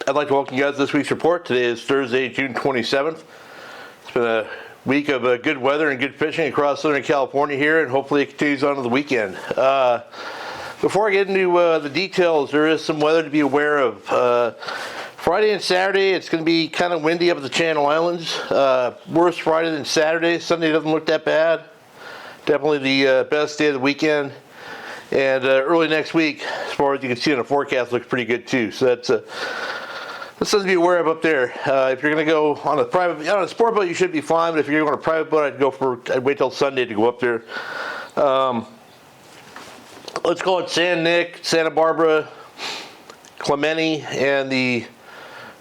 I'd like to welcome you guys to this week's report. Today is Thursday, June 27th. It's been a week of good weather and good fishing across Southern California here, and hopefully it continues on to the weekend. Before I get into the details, there is some weather to be aware of. Friday and Saturday, it's going to be kind of windy up at the Channel Islands. Worse Friday than Saturday. Sunday doesn't look that bad. Definitely the best day of the weekend. And early next week, as far as you can see in the forecast, looks pretty good too. So that's something to be aware of up there. If you're going to go on a sport boat, you should be fine. But if you're going on a private boat, I'd wait till Sunday to go up there. Let's call it San Nick, Santa Barbara, Clemente, and the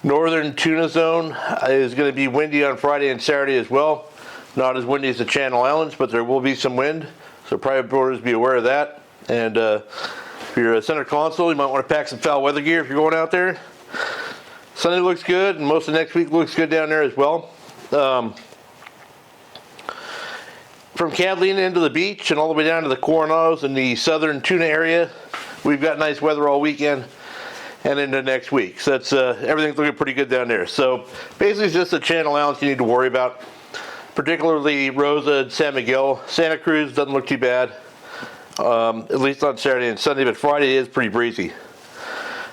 northern tuna zone is going to be windy on Friday and Saturday as well. Not as windy as the Channel Islands, but there will be some wind. So private boaters, be aware of that. And if you're a center console, you might want to pack some foul weather gear if you're going out there. Sunday looks good, and most of next week looks good down there as well. From Catalina into the beach and all the way down to the Coronados in the southern tuna area, we've got nice weather all weekend and into next week. So that's everything's looking pretty good down there. So basically it's just the Channel Islands you need to worry about, particularly Rosa and San Miguel. Santa Cruz doesn't look too bad. At least on Saturday and Sunday, but Friday is pretty breezy.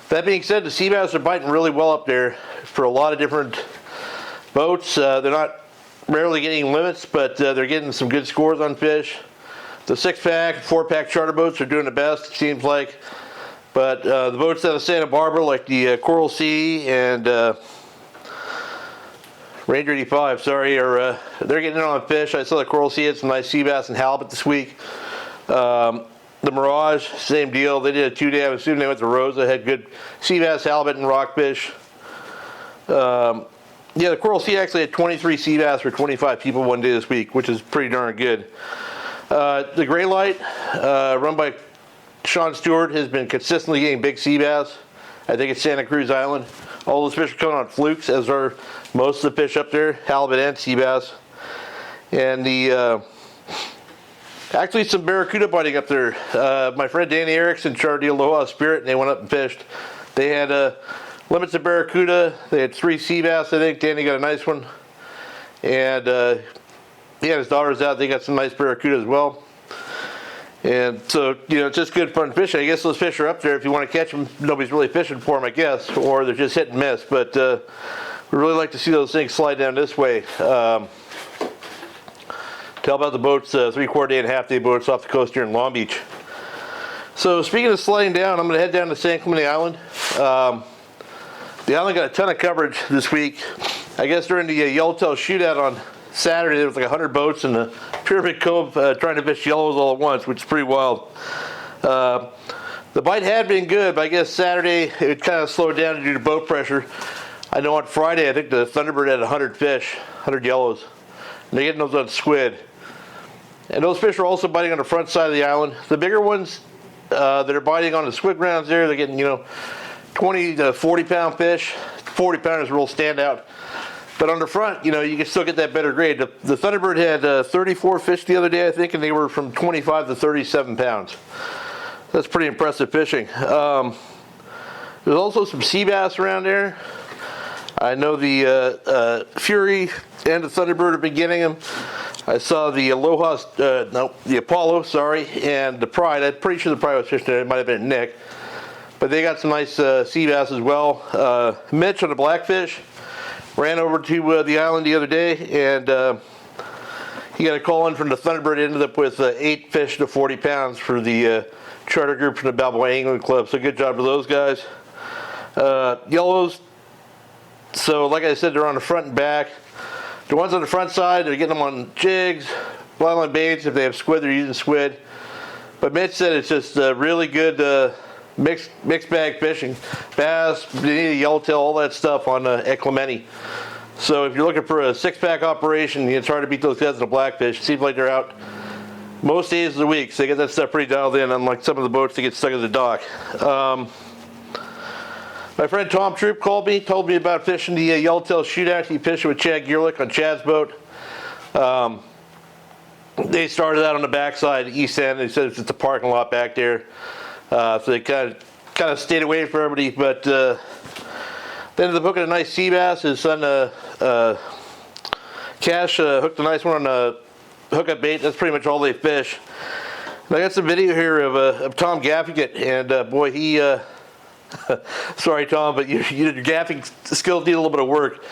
That being said, the sea bass are biting really well up there for a lot of different boats. They're not rarely getting limits, but they're getting some good scores on fish. The 6-pack, 4-pack charter boats are doing the best, it seems like. But the boats out of Santa Barbara, like the Coral Sea and Ranger 85, they're getting in on fish. I saw the Coral Sea had some nice sea bass and halibut this week. The Mirage, same deal. They did a 2-day. I assume they went to Rosa, had good sea bass, halibut, and rockfish. Yeah, the Coral Sea actually had 23 sea bass for 25 people one day this week, which is pretty darn good. The Gray Light, run by Sean Stewart, has been consistently getting big sea bass. I think it's Santa Cruz Island. All those fish are coming on flukes, as are most of the fish up there, halibut and sea bass. And the actually some barracuda biting up there. My friend Danny Erik's chartered the Aloha Spirit, and they went up and fished. They had limits of barracuda. They had 3 sea bass, I think. Danny got a nice one. And he had his daughters out. They got some nice barracuda as well. And so, it's just good fun fishing. I guess those fish are up there. If you want to catch them, nobody's really fishing for them, I guess. Or they're just hit and miss. But we really like to see those things slide down this way. Tell about the boats, 3/4 day and half-day boats off the coast here in Long Beach. So speaking of sliding down, I'm going to head down to San Clemente Island. The island got a ton of coverage this week. I guess during the Yellowtail shootout on Saturday, there was like 100 boats in the Pyramid Cove trying to fish yellows all at once, which is pretty wild. The bite had been good, but I guess Saturday it kind of slowed down due to boat pressure. I know on Friday, I think the Thunderbird had 100 fish, 100 yellows. And they're getting those on squid. And those fish are also biting on the front side of the island. The bigger ones that are biting on the squid grounds there, they're getting, 20 to 40 pound fish. 40 pounders will stand out. But on the front, you can still get that better grade. The Thunderbird had 34 fish the other day, I think, and they were from 25 to 37 pounds. That's pretty impressive fishing. There's also some sea bass around there. I know the Fury and the Thunderbird have been getting them. I saw the the Apollo, and the Pride. I'm pretty sure the Pride was fishing there. It might have been Nick. But they got some nice sea bass as well. Mitch on the Blackfish ran over to the island the other day, and he got a call in from the Thunderbird. Ended up with 8 fish to 40 pounds for the charter group from the Balboa Angling Club. So good job to those guys. Yellows. So like I said, they're on the front and back. The ones on the front side, they're getting them on jigs, blind baits. If they have squid, they're using squid. But Mitch said it's just really good mixed bag fishing. Bass, Bonita, Yellowtail, all that stuff on at Clemente. So if you're looking for a 6-pack operation, it's hard to beat those guys in the Blackfish. It seems like they're out most days of the week, so they get that stuff pretty dialed in, unlike some of the boats that get stuck at the dock. My friend Tom Troop called me, told me about fishing the Yellowtail shootout. He fished with Chad Gearlick on Chad's boat. They started out on the backside, east end. They said it's just a parking lot back there. So they kind of stayed away from everybody, but ended up hooking a nice sea bass. His son Cash hooked a nice one on a hookup bait. That's pretty much all they fish. And I got some video here of Tom gaffing it, and boy, he sorry Tom, but your gaffing skills need a little bit of work.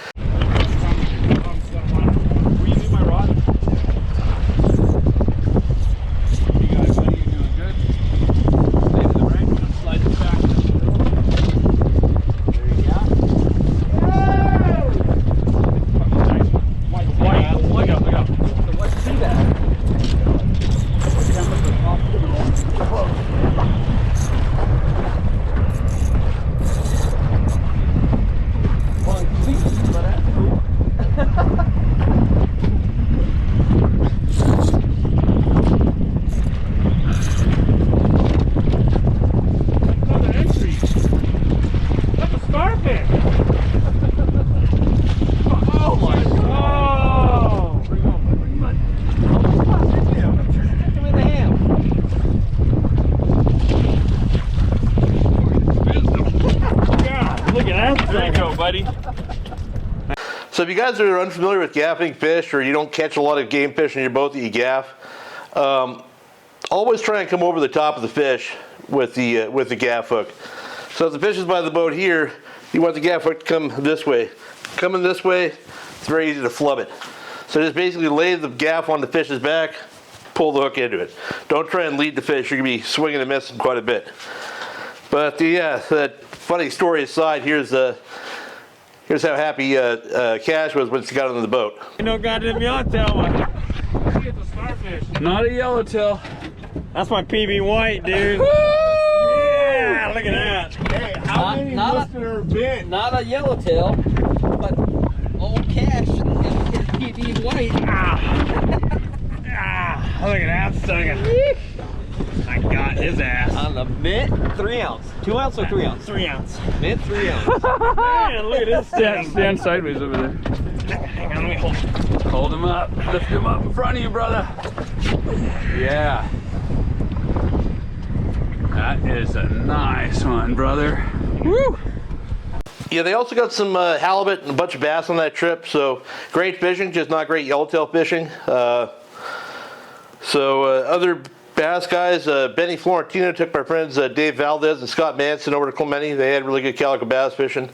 So if you guys are unfamiliar with gaffing fish, or you don't catch a lot of game fish in your boat that you gaff, always try and come over the top of the fish with the gaff hook. So if the fish is by the boat here, you want the gaff hook to come this way. Coming this way, it's very easy to flub it. So just basically lay the gaff on the fish's back, pull the hook into it. Don't try and lead the fish, you're going to be swinging and missing quite a bit. But yeah, that funny story aside, here's how happy Cash was when he got on the boat. No goddamn yellowtail one. It's a starfish. Not a yellowtail. That's my PB white, dude. Yeah, look at that. Hey, how many listeners have been? Not a yellowtail, but old Cash got his PB white. Look at that sucker. I got his ass. On the mint, 3 ounce. 2 ounce or 3 ounce? 3 ounce. Mint 3 ounce. Man, look at this thing. Stand sideways over there. Hang on, let me hold. Hold him up. Lift him up in front of you, brother. Yeah. That is a nice one, brother. Woo! Yeah, they also got some halibut and a bunch of bass on that trip. So great fishing, just not great yellowtail fishing. Other bass guys, Benny Florentino took my friends Dave Valdez and Scott Manson over to Clemente. They had really good calico bass fishing.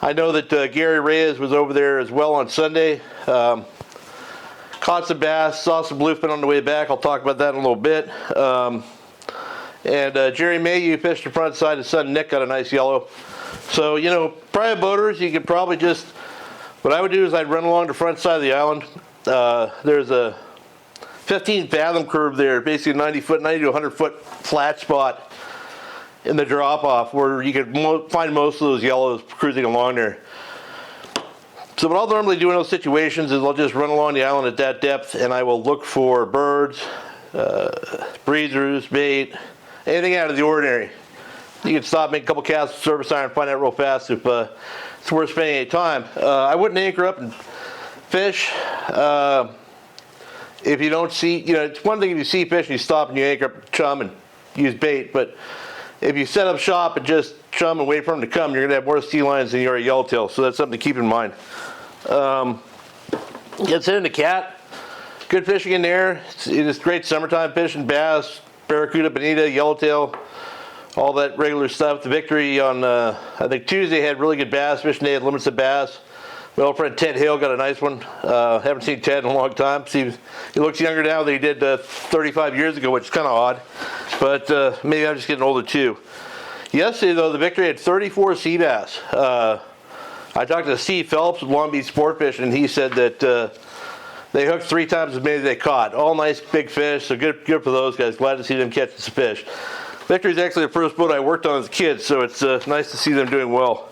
I know that Gary Reyes was over there as well on Sunday. Caught some bass, saw some bluefin on the way back. I'll talk about that in a little bit. Jerry Mayhew fished the front side. His son Nick got a nice yellow. So, you know, private boaters, you could probably just, what I would do is I'd run along the front side of the island. There's a 15 fathom curve there, basically 90 to 100 foot flat spot in the drop off where you could find most of those yellows cruising along there. So what I'll normally do in those situations is I'll just run along the island at that depth and I will look for birds, breezers, bait, anything out of the ordinary. You can stop, make a couple casts with service iron, find out real fast if it's worth spending any time. I wouldn't anchor up and fish. If you don't see, you know, it's one thing if you see fish and you stop and you anchor up, chum, and use bait, but if you set up shop and just chum and wait for them to come, you're going to have more sea lions than you are a yellowtail, so that's something to keep in mind. Gets into cat. Good fishing in there. It's great summertime fishing, bass, barracuda, bonita, yellowtail, all that regular stuff. The Victory on, I think Tuesday had really good bass fishing. They had limits of bass. My old friend Ted Hale got a nice one. Haven't seen Ted in a long time. See, he looks younger now than he did 35 years ago, which is kind of odd. But maybe I'm just getting older too. Yesterday, though, the Victory had 34 sea bass. I talked to Steve Phelps with Long Beach Sport Fishing, and he said that they hooked 3 times as many as they caught. All nice big fish, so good for those guys. Glad to see them catching some fish. Victory is actually the first boat I worked on as a kid, so it's nice to see them doing well.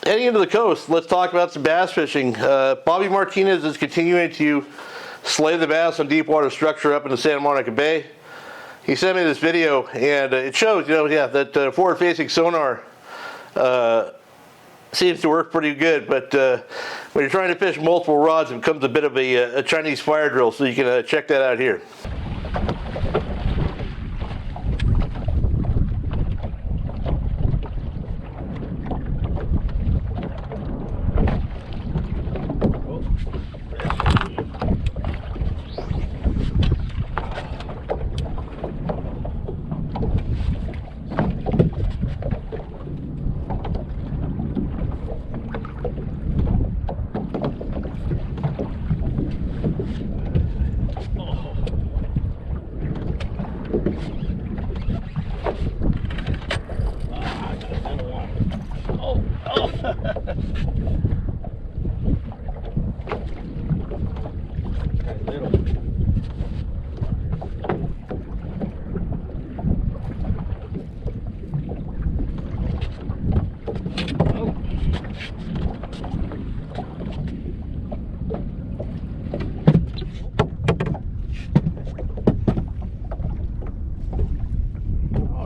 Heading into the coast, let's talk about some bass fishing. Bobby Martinez is continuing to slay the bass on deep water structure up in the Santa Monica Bay. He sent me this video, and it shows, you know, yeah, that forward-facing sonar seems to work pretty good, but when you're trying to fish multiple rods, it becomes a bit of a Chinese fire drill, so you can check that out here.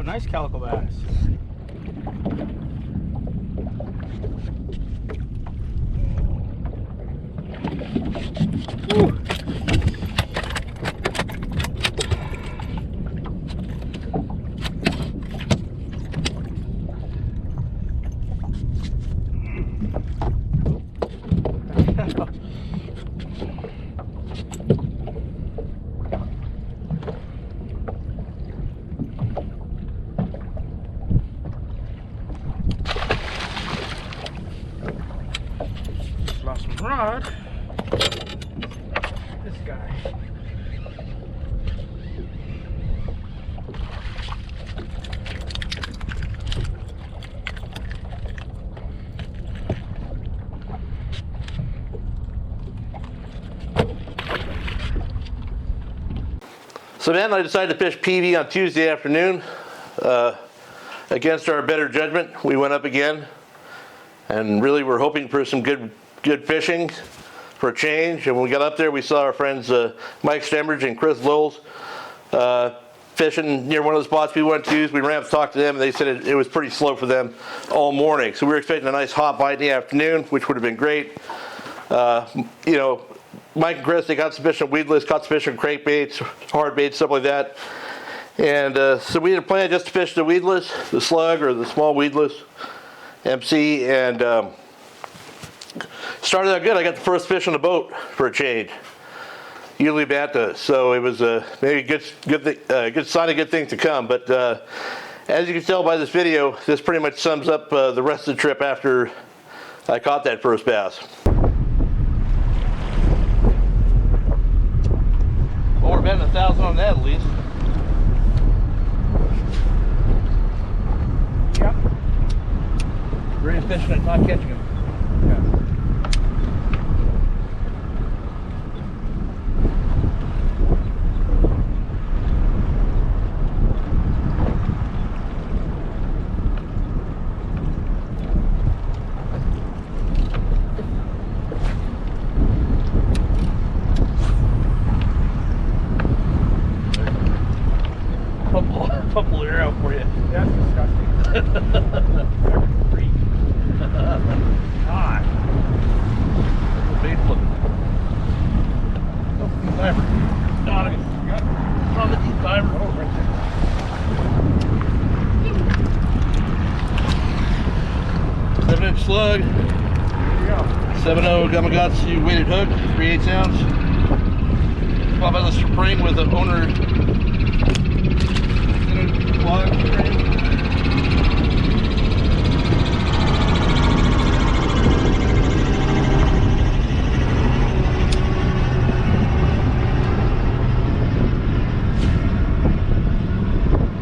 nice calico bass. Woo. Lost my rod. This guy. So then I decided to fish PB on Tuesday afternoon. Against our better judgment, we went up again, and really we're hoping for some good fishing for a change. And when we got up there, we saw our friends Mike Stembridge and Chris Lowles fishing near one of the spots we went to. We ran up to talk to them, and they said it was pretty slow for them all morning. So we were expecting a nice hot bite in the afternoon, which would have been great. You know, Mike and Chris, they got some fish on weedless, caught some fish on crankbaits, hard baits, stuff like that. And so we had a plan just to fish the weedless, the slug or the small weedless MC, and started out good. I got the first fish on the boat for a change. Usually bata, so it was maybe a good sign of good things to come. But as you can tell by this video, this pretty much sums up the rest of the trip after I caught that first bass. Well, we're betting 1,000 on that at least. Yep. Really fishing and not catching him. Couple air out for you. That's disgusting. Freak. God. Bait flipping. Oh, timer. Got him. On the deep timer. Oh, right there. 7-inch slug. There you go. 7.0 Gamakatsu weighted hook, 3/8 ounce. Pop out the spring with an owner log spring.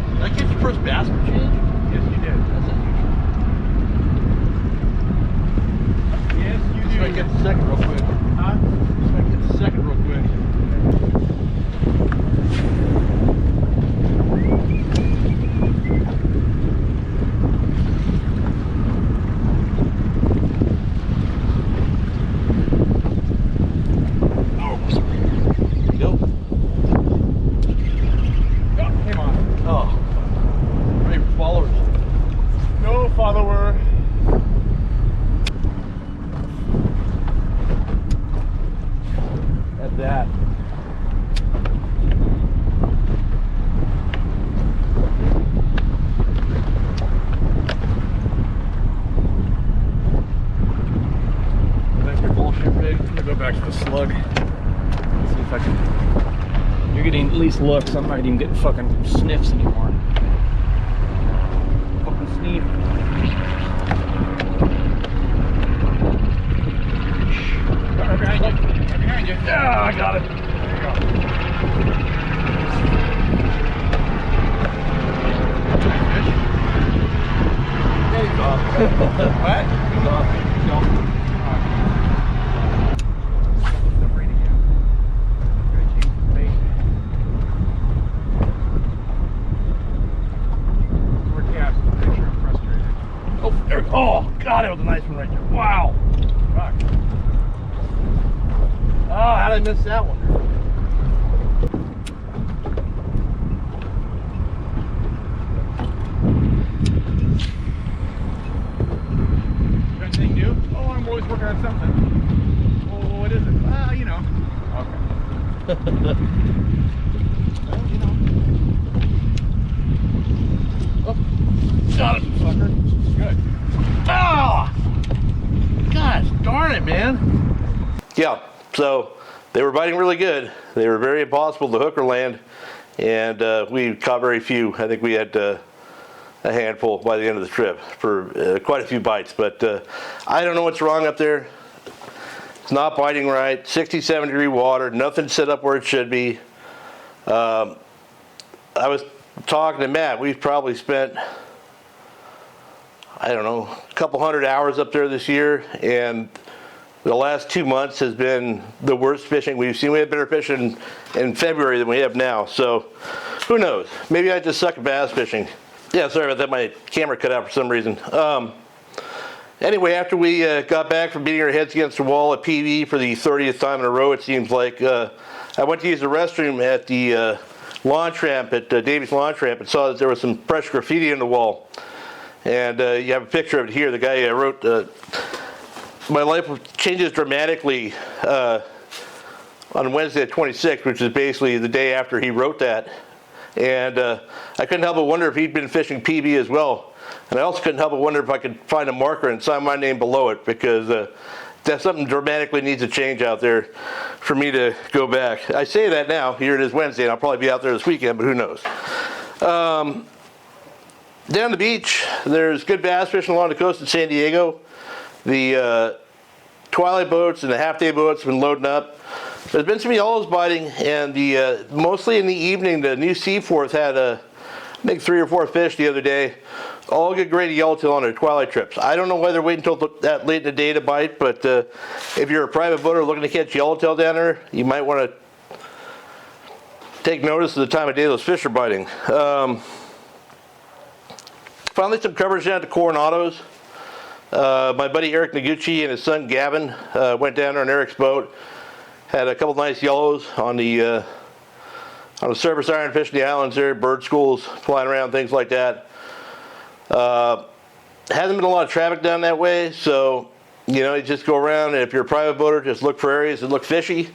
Did I get your first bass for change? Yes, you did. That's unusual. Yes, you Just might get the second real quick. Huh? Just might get the second real quick. Go. Came on. Oh. Ready for followers. No follower. At that. Back your bullshit rig. I'm gonna go back to the slug. See if I can. You're getting at least looks. I'm not even getting fucking sniffs anymore. Fucking sneak. Right behind you. Right behind you. Yeah, I got it. There you go. There you go. What? He's off. No. I'm reading you. Gotta change the bait. We're cast. Make sure I'm frustrated. Oh, Erik. Oh, God, that was a nice one right there. Wow. Fuck. Oh, how did I miss that one? grab something. Oh, what is it? Well, you know. Okay. Well, you know. Oh, got it, fucker. Good. Oh! Gosh darn it, man. Yeah, so they were biting really good. They were very impossible to hook or land, and we caught very few. I think we had a handful by the end of the trip for quite a few bites, but I don't know what's wrong up there. It's not biting right. 67-degree water, nothing set up where it should be. I was talking to Matt. We've probably spent, I don't know, a couple hundred hours up there this year, and the last 2 months has been the worst fishing we've seen. We had better fishing in February than we have now, so who knows? Maybe I just suck at bass fishing. Yeah, sorry about that. My camera cut out for some reason. Anyway, after we got back from beating our heads against the wall at PV for the 30th time in a row, it seems like, I went to use the restroom at the launch ramp at Davies Launch Ramp and saw that there was some fresh graffiti on the wall. And you have a picture of it here. The guy wrote, "My life changes dramatically" on Wednesday the 26th, which is basically the day after he wrote that. And I couldn't help but wonder if he'd been fishing PB as well. And I also couldn't help but wonder if I could find a marker and sign my name below it, because that something dramatically needs to change out there for me to go back. I say that now. Here it is Wednesday, and I'll probably be out there this weekend, but who knows. Down the beach, there's good bass fishing along the coast of San Diego. The twilight boats and the half-day boats have been loading up. There's been some yellows biting, and mostly in the evening, the new Seaforth had I think 3 or 4 fish the other day. All good grade yellowtail on their twilight trips. I don't know whether they're waiting until that late in the day to bite, but if you're a private boater looking to catch yellowtail down there, you might want to take notice of the time of day those fish are biting. Finally, some coverage down at the Coronados. My buddy Erik Noguchi and his son Gavin went down there on Eric's boat. Had a couple nice yellows on the surface iron fishing the islands there, bird schools flying around, things like that. Hasn't been a lot of traffic down that way, so you know, you just go around, and if you're a private boater, just look for areas that look fishy.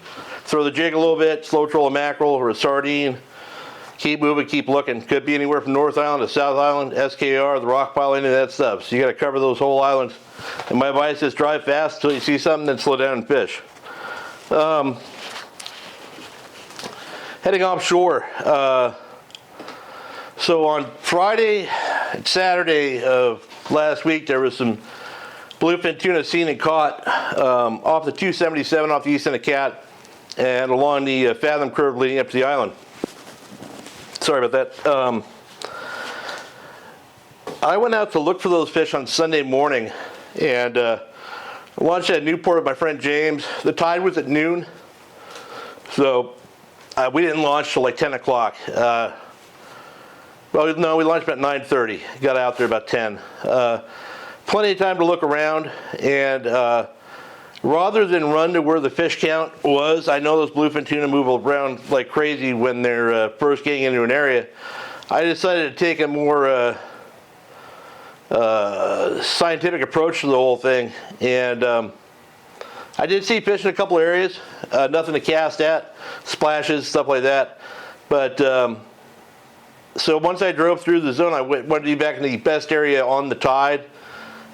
Throw the jig a little bit, slow troll a mackerel or a sardine. Keep moving, keep looking. Could be anywhere from North Island to South Island, SKR, the rock pile, any of that stuff. So you got to cover those whole islands. And my advice is drive fast until you see something, then slow down and fish. Heading offshore. So on Friday and Saturday of last week, there was some bluefin tuna seen and caught off the 277 off the east end of Cat and along the fathom curve leading up to the island. Sorry about that. I went out to look for those fish on Sunday morning, and launched at Newport with my friend James. The tide was at noon, so we didn't launch till like 10 o'clock. Well, no, we launched about 9:30. Got out there about 10. Plenty of time to look around, and rather than run to where the fish count was, I know those bluefin tuna move around like crazy when they're first getting into an area. I decided to take a more scientific approach to the whole thing, and I did see fish in a couple areas. Nothing to cast at, splashes, stuff like that. But so once I drove through the zone, I wanted to be back in the best area on the tide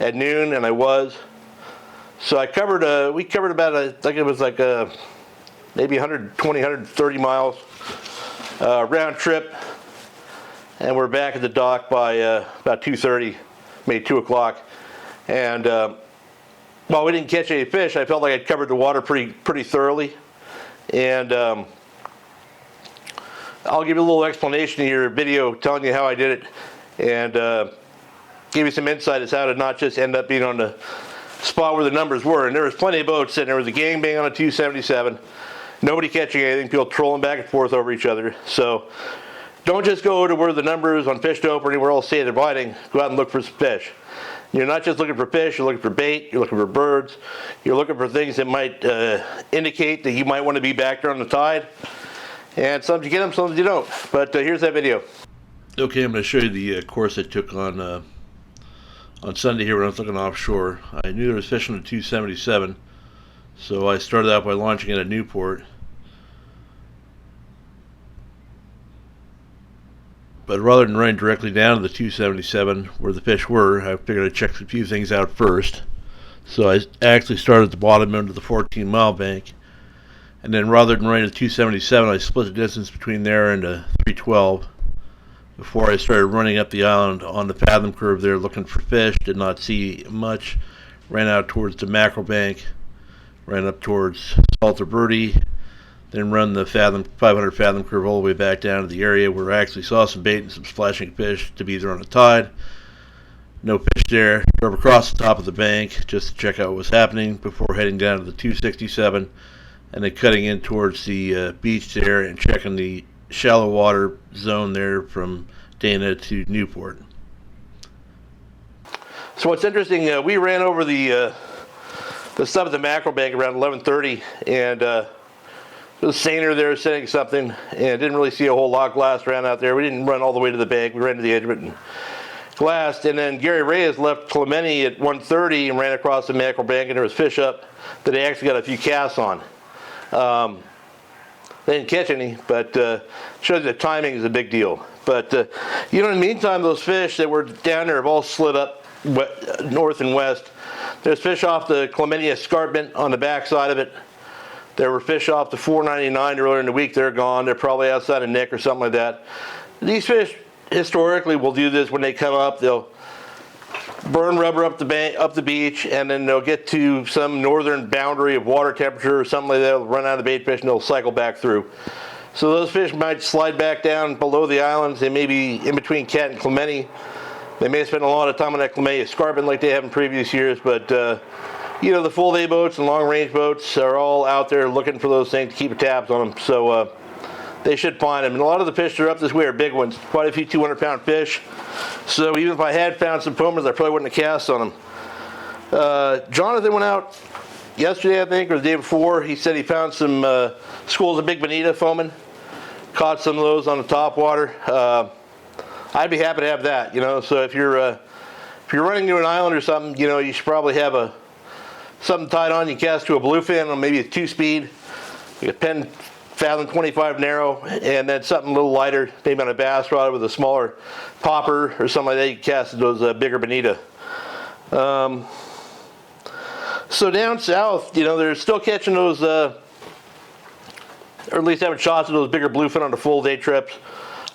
at noon, and I was. So I covered, we covered about, I think it was like maybe 120, 130 miles round trip, and we're back at the dock by about 2:30, maybe 2 o'clock. And while we didn't catch any fish, I felt like I'd covered the water pretty thoroughly. And I'll give you a little explanation in your video telling you how I did it, and give you some insight as how to not just end up being on the spot where the numbers were. And there was plenty of boats, and there was a gangbang on a 277. Nobody catching anything, people trolling back and forth over each other. So don't just go to where the numbers on Fish Dope or anywhere else say they're biting. Go out and look for some fish. You're not just looking for fish, you're looking for bait, you're looking for birds, you're looking for things that might indicate that you might want to be back there on the tide. And sometimes you get them, sometimes you don't. But here's that video. Okay, I'm going to show you the course I took on on Sunday here when I was looking offshore. I knew there was fish on the 277, so I started out by launching it at Newport. But rather than running directly down to the 277 where the fish were, I figured I'd check a few things out first. So I actually started at the bottom end of the 14-mile bank. And then rather than running to 277, I split the distance between there and 312 before I started running up the island on the fathom curve there looking for fish. Did not see much. Ran out towards the mackerel bank, ran up towards Salter Birdie, then run the 500 fathom curve all the way back down to the area where I actually saw some bait and some splashing fish to be there on the tide. No fish there. Drove across the top of the bank just to check out what was happening before heading down to the 267 and then cutting in towards the beach there and checking the shallow water zone there from Dana to Newport. So what's interesting, we ran over the sub of the mackerel bank around 11:30, and there was a seiner there setting something, and didn't really see a whole lot. Glass ran out there. We didn't run all the way to the bank. We ran to the edge of it and glassed, and then Gary Reyes left Clemente at 1:30 and ran across the mackerel bank, and there was fish up that he actually got a few casts on. They didn't catch any, but shows that timing is a big deal. But in the meantime, those fish that were down there have all slid up north and west. There's fish off the Clemente escarpment on the back side of it. There were fish off the 499 earlier in the week. They're gone. They're probably outside of Nick or something like that. These fish historically will do this when they come up. They'll burn rubber up the beach, and then they'll get to some northern boundary of water temperature or something like that. They'll run out of the bait fish and they'll cycle back through. So those fish might slide back down below the islands. They may be in between Cat and Clemente. They may have spent a lot of time on that Clemente escarpment like they have in previous years, but the full day boats and long range boats are all out there looking for those things to keep tabs on them. So they should find them. And a lot of the fish that are up this way are big ones, quite a few 200-pound fish. So even if I had found some foamers, I probably wouldn't have cast on them. Jonathan went out yesterday, I think, or the day before. He said he found some schools of big bonita foaming. Caught some of those on the top water. I'd be happy to have that, So if you're running to an island or something, you should probably have something tied on. You cast to a bluefin on maybe a 2-speed, like a Penn Fathom 25 narrow, and then something a little lighter, maybe on a bass rod with a smaller popper or something like that. You can cast those bigger bonita. So down south, they're still catching those, or at least having shots of those bigger bluefin on the full day trips.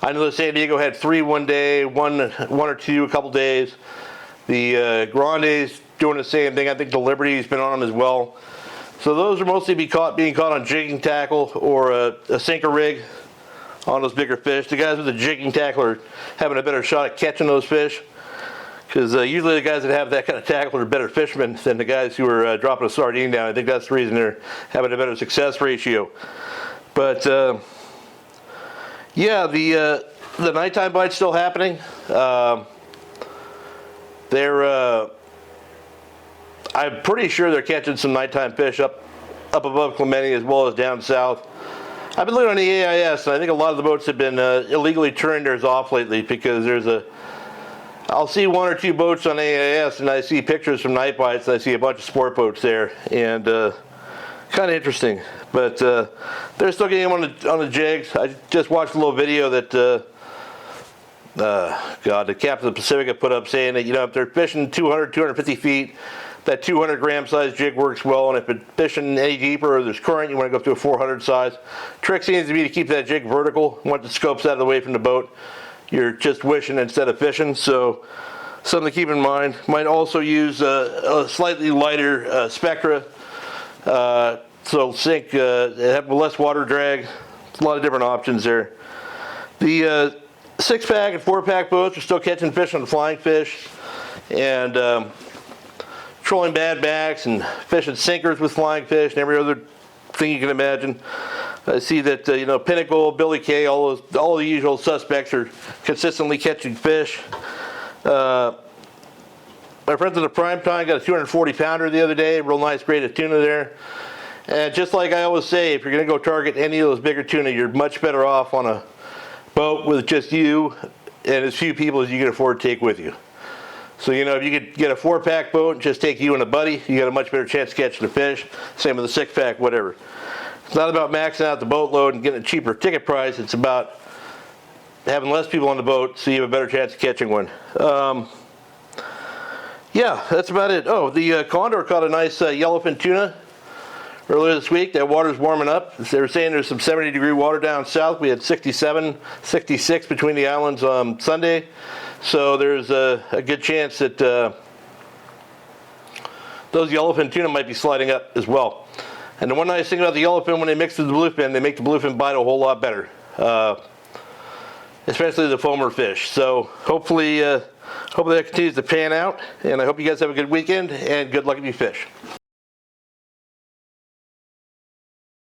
I know that San Diego had 3 one day, one or two a couple days. The Grande's doing the same thing. I think the Liberty's been on them as well. So those are mostly being caught on jigging tackle or a sinker rig on those bigger fish. The guys with the jigging tackle are having a better shot at catching those fish, because usually the guys that have that kind of tackle are better fishermen than the guys who are dropping a sardine down. I think that's the reason they're having a better success ratio. But the nighttime bite's still happening. I'm pretty sure they're catching some nighttime fish up above Clemente as well as down south. I've been looking on the AIS, and I think a lot of the boats have been illegally turning theirs off lately, because I'll see 1 or 2 boats on AIS, and I see pictures from night bites, and I see a bunch of sport boats there, and kind of interesting. But they're still getting them on the jigs. I just watched a little video that the captain of the Pacific put up, saying that if they're fishing 200, 250 feet, that 200 gram size jig works well, and if it's fishing any deeper or there's current, you want to go up to a 400 size. Trick seems to be to keep that jig vertical. Once the scope's out of the way from the boat, you're just wishing instead of fishing. So something to keep in mind. Might also use a slightly lighter Spectra, so sink, have less water drag. A lot of different options there. The 6-pack and 4-pack boats are still catching fish on flying fish, and trolling bad backs and fishing sinkers with flying fish and every other thing you can imagine. I see that Pinnacle, Billy K, all the usual suspects are consistently catching fish. My friends at the Prime Time got a 240 pounder the other day, real nice grade of tuna there. And just like I always say, if you're going to go target any of those bigger tuna, you're much better off on a boat with just you and as few people as you can afford to take with you. So, you know, if you could get a 4-pack boat and just take you and a buddy, you got a much better chance of catching a fish. Same with a 6-pack, whatever. It's not about maxing out the boat load and getting a cheaper ticket price. It's about having less people on the boat so you have a better chance of catching one. Yeah, that's about it. Oh, the Condor caught a nice yellowfin tuna earlier this week. That water's warming up. They were saying there's some 70-degree water down south. We had 67, 66 between the islands on Sunday. So there's a good chance that those yellowfin tuna might be sliding up as well. And the one nice thing about the yellowfin, when they mix with the bluefin, they make the bluefin bite a whole lot better. Especially the foamer fish. So hopefully that continues to pan out, and I hope you guys have a good weekend and good luck if you fish.